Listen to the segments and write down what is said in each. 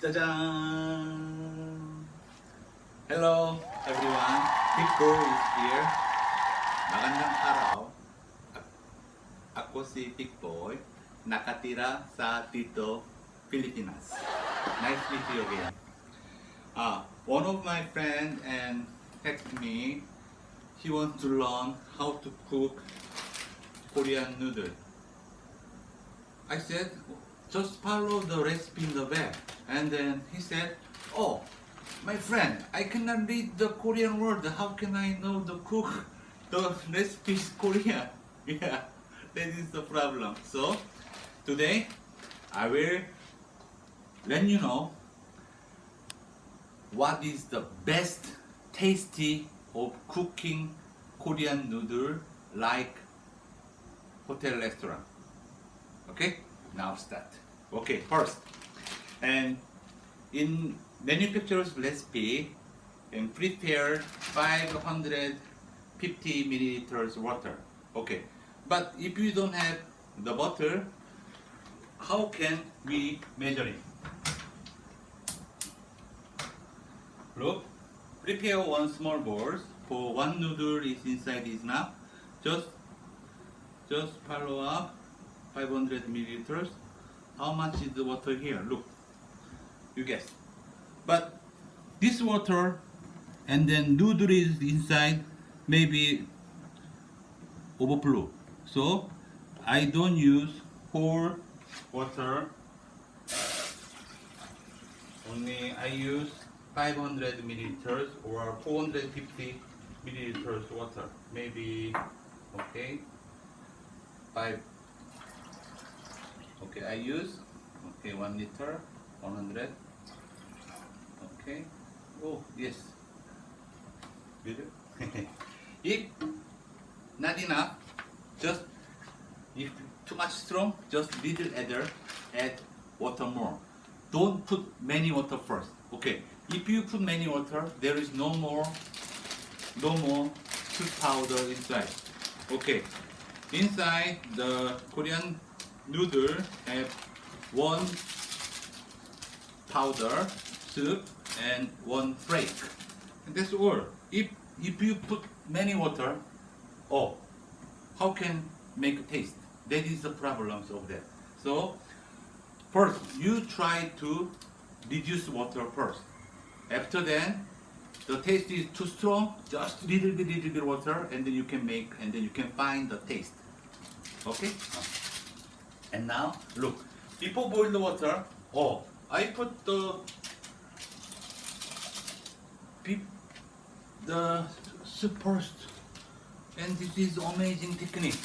짜잔! Hello everyone, Big Boy is here. Magandang araw. Ako si Big Boy, nakatira sa Tito, Pilipinas. Nice to meet you again. One of my friends and texted me, he wants to learn how to cook Korean noodle. I said, just follow the recipe in the web. And then he said, oh, my friend, I cannot read the Korean word. How can I know the cook? The recipe is Korean. Yeah, that is the problem. So today I will let you know what is the best tasty of cooking Korean noodle like hotel restaurant. Okay, now start. Okay, first, and in manufacturer's recipe, and prepare 550 milliliters water. Okay, but if you don't have the bottle, how can we measure it? Look, prepare one small bowl for one noodle is inside is now. Just follow up 500 milliliters. How much is the water here? Look, you guess. But this water and then noodle is inside, maybe overflow. So I don't use whole water. Only I use 500 milliliters or 450 milliliters water. Maybe, okay, 5. Okay, I use 1 liter, 100. Okay. Oh yes. Good. If not enough, just if too much strong, just little add water more. Don't put many water first. Okay. If you put many water, there is no more soup powder inside. Okay. Inside the Korean noodle have one powder soup and one flake. And that's all. If you put many water, oh, how can make a taste? That is the problems of that. So first you try to reduce water first. After then, the taste is too strong, just little bit water, and then you can make, and then you can find the taste. Okay. And now, look, before boil the water, oh, I put the soup first. And this is amazing technique.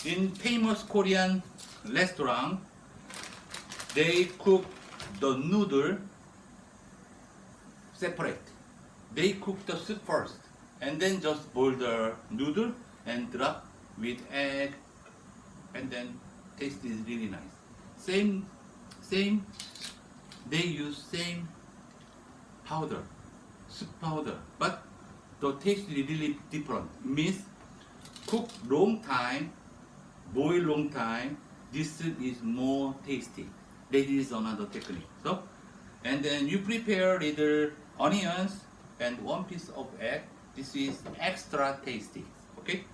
In famous Korean restaurant, they cook the noodle separate. They cook the soup first, and then just boil the noodle and drop with egg, and then taste is really nice. Same, they use same powder, soup powder, but the taste is really different. Means cook long time, boil long time, this soup is more tasty. That is another technique. So, and then you prepare little onions and one piece of egg. This is extra tasty. Okay?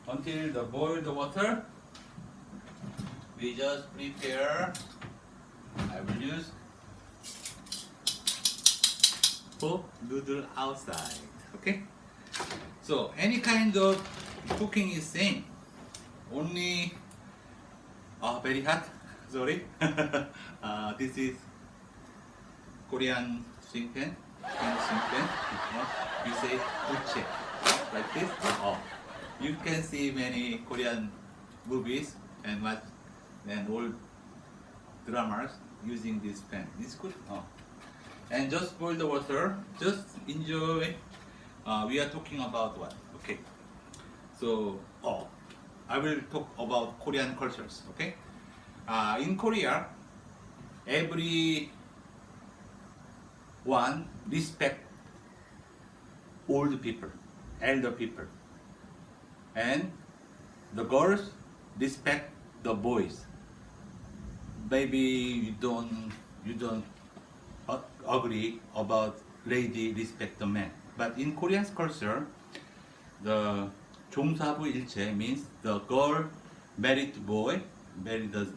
Until the boil the water, we just prepare. I will use for noodle outside. Okay? So any kind of cooking is same. Only very hot. Sorry. This is Korean sink pan. You say buche like this. Oh, you can see many Korean movies and old dramas using this pan. It's good. Oh. And just boil the water. Just enjoy. We are talking about what? Okay. So, I will talk about Korean cultures. Okay. In Korea, everyone respect old people, elder people, and the girls respect the boys. maybe you don't agree about lady respect the man. But in Korean culture, the 종사부 일체 means the girl married boy, married the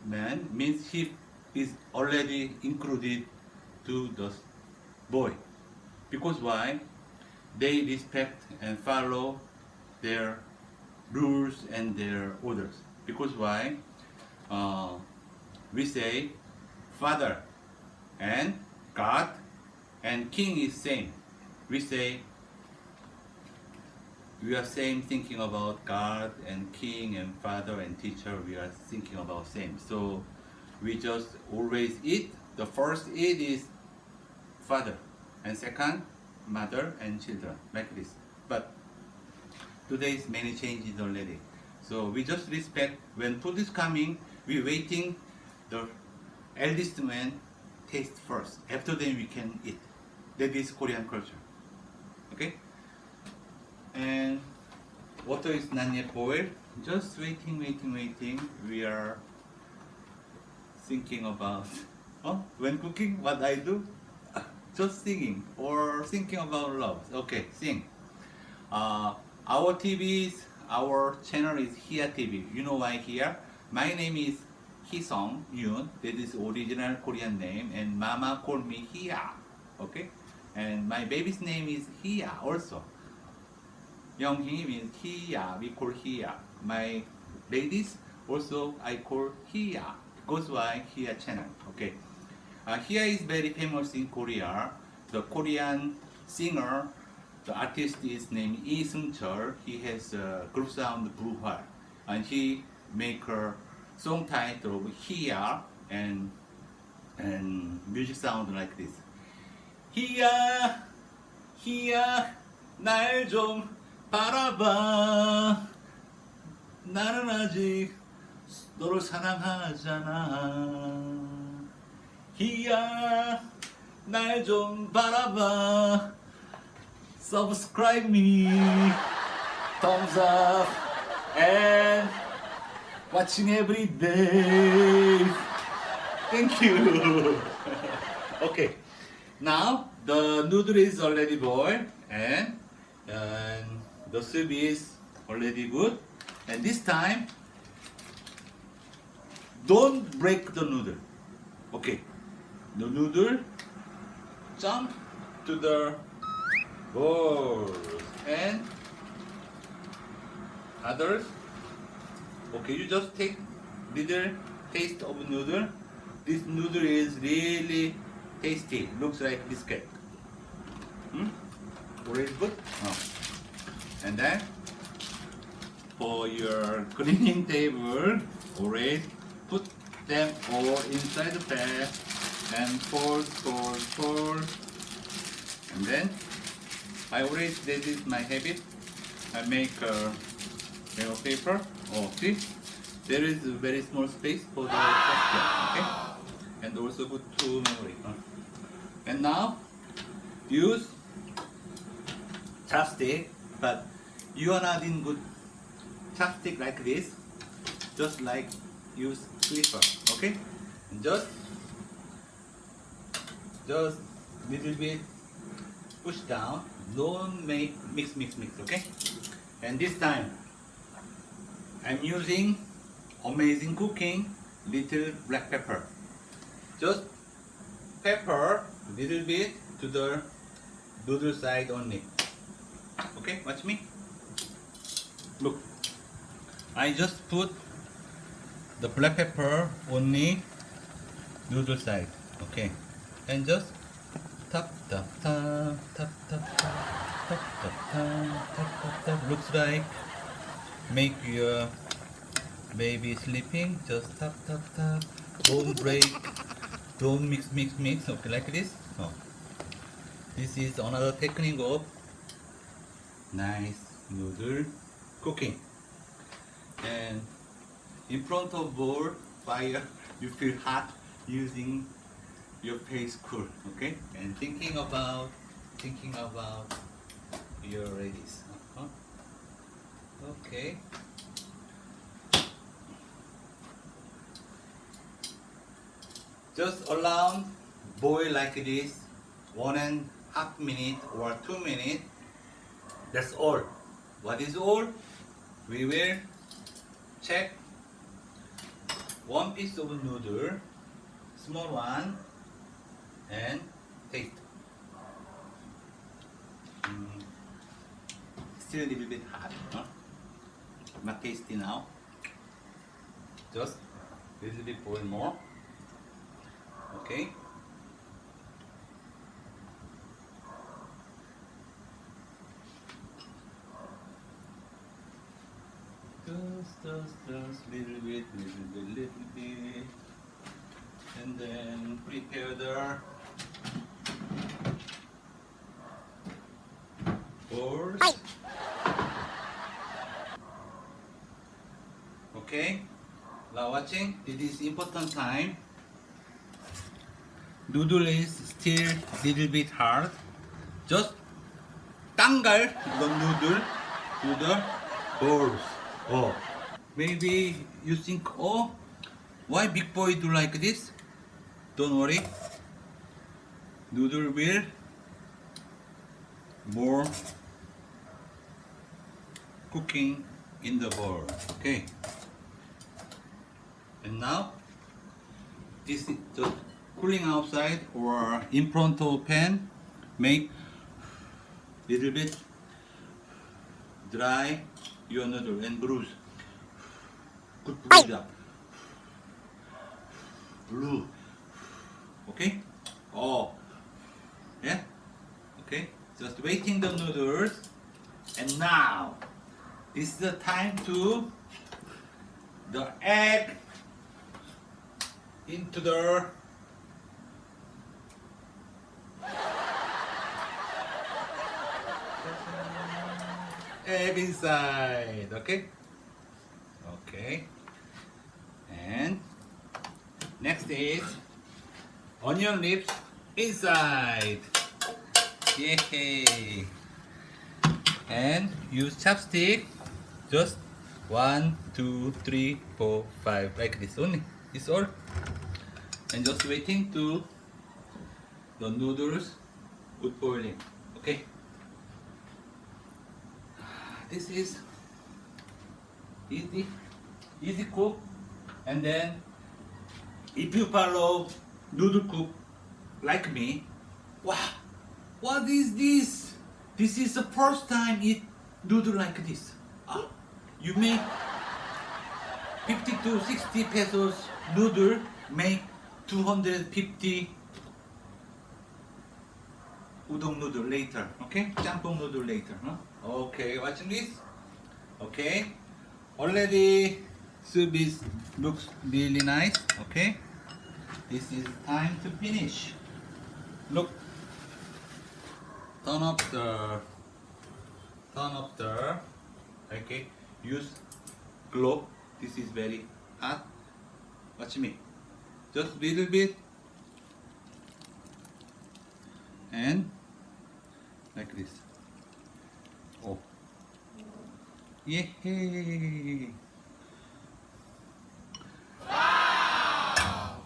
man means he is already included to the boy. Because why? They respect and follow their rules and their orders. Because why? We say Father and God and King is same. We say we are same thinking about God and King and Father and teacher. We are thinking about same. So we just always eat. The first eat is Father, and second mother and children like this. But today's many changes already. So we just respect when food is coming. We waiting the eldest man taste first. After then we can eat. That is Korean culture. Okay. And water is not yet boiled. Just waiting. We are thinking about when cooking what I do. Just singing or thinking about love. Okay, sing. Our TV's, our channel is Hia TV. You know why here? My name is Hisong Yoon. That is original Korean name, and Mama called me Hia. Okay, and my baby's name is Hia also. Younghee means Hia. We call Hia. My ladies also I call Hia. Because why Hia channel? Okay. Hia is very famous in Korea. The Korean singer, the artist is named Lee Seung-chul. He has a group sound Blue Hwal, and he make a song title Hia and music sound like this. Hia, Hia, 날 좀 바라봐. 나는 아직 너를 사랑하잖아. 히야 날 좀 바라봐. Subscribe me, thumbs up, and watching every day. Thank you. Okay, now the noodle is already boiled and the soup is already good. And this time, don't break the noodle. Okay. The noodle jump to the bowl and others. Okay, you just take little taste of noodle. This noodle is really tasty. Looks like biscuit. Already good. Oh. And then for your cleaning table, always put them all inside the bag. And fold. And then I always, this is my habit. I make a paper. Oh, see, there is a very small space for the plastic. Okay, and also put two memory. And now use chopstick, but you are not in good chopstick like this. Just like use sweeper. Okay, and just little bit push down. Don't make mix. Okay, and this time I'm using amazing cooking little black pepper. Just pepper little bit to the noodle side only. Okay, watch me. Look, I just put the black pepper only noodle side. Okay, and just tap. Looks like make your baby sleeping. Just tap. Don't break. Don't mix. Okay, like this. Oh. This is another technique of nice noodle cooking. And in front of bowl fire, you feel hot using your face cool, okay? And thinking about your ladies. Okay. Just allow boil like this 1.5 minute or 2 minutes. That's all. What is all? We will check one piece of noodle, small one, and taste. Still a little bit hot, huh? Not tasty now. Just a little bit boil more. Okay. Just little bit, and then prepare the balls. Okay, now watching. It is important time. Noodle is still little bit hard. Just tanggal the noodle to the balls. Oh, maybe you think, oh, why big boy do like this? Don't worry. Noodle will more cooking in the bowl. Okay. And now this is just cooling outside or in front of pan. Make little bit dry your noodle and bruise. Good bruise up. Blue. Okay? Oh. Yeah? Okay? Just waiting the noodles. And now this is the time to the egg into the egg inside. Okay? Okay. And next is onion leaves inside. Yay! And use chopstick. Just 1, 2, 3, 4, 5, like this only. It's all. And just waiting to the noodles would boiling. Okay. This is easy cook. And then if you follow noodle cook like me, wow, what is this? This is the first time eat noodle like this. You make 50 to 60 pesos noodle, make 250 udon noodle later. Okay, jjampong noodle later. Huh? Okay, watching this. Okay, already soup is looks really nice. Okay, this is time to finish. Look, turn up the. Okay, use glove. This is very hot. Watch me. Just little bit. And like this. Oh. Yay! Wow!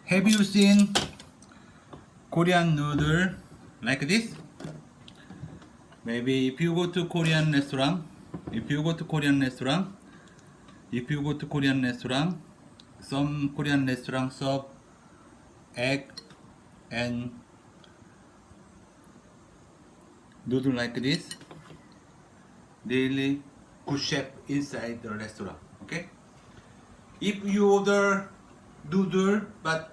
Have you seen Korean noodle like this? Maybe if you go to Korean restaurant, some Korean restaurant serve egg and noodle like this. Really good chef inside the restaurant. Okay. If you order noodle but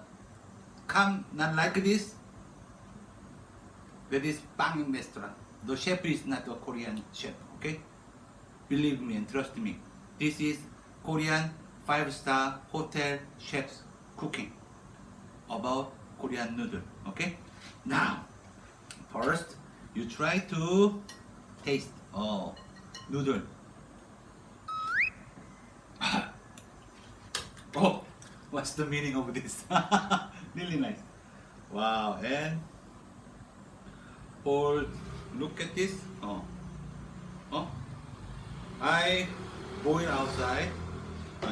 come not like this, that is banging restaurant. The chef is not a Korean chef. Okay. Believe me and trust me. This is Korean 5-star hotel chef's cooking about Korean noodle. Okay. Now, first you try to taste noodle. Oh, what's the meaning of this? Really nice. Wow, and look at this. I boil outside,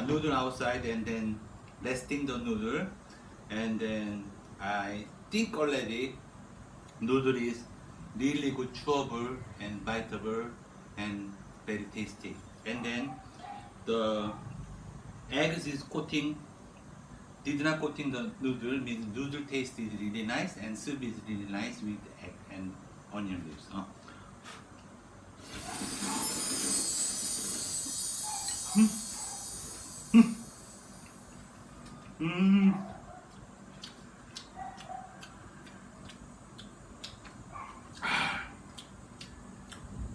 noodle outside, and then resting the noodle, and then I think already noodle is really good, chewable and biteable and very tasty. And then the eggs is coating, did not coating the noodle, means noodle taste is really nice and soup is really nice with egg and onion leaves.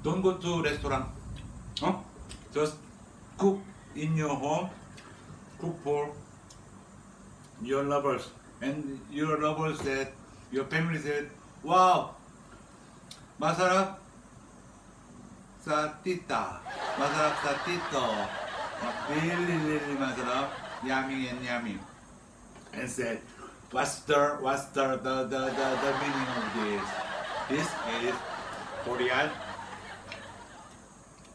Don't go to restaurant. Just cook in your home. Cook for your lovers. And your lovers said, your family said, wow, masarap sa tita. Masarap sa tito. Really, really masarap. Yummy and yummy. And said, what's the meaning of this? This is Korean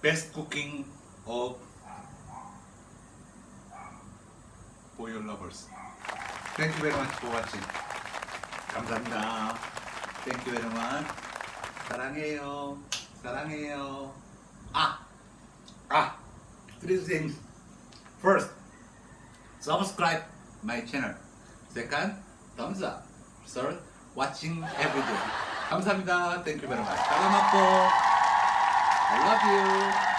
best cooking of for your lovers. Thank you very much for watching. 감사합니다. Thank you very much. 사랑해요. 사랑해요. Three things. First, subscribe my channel. Second, thumbs up. Third, watching every day. 감사합니다. Thank you very much. 사랑하고 I love you.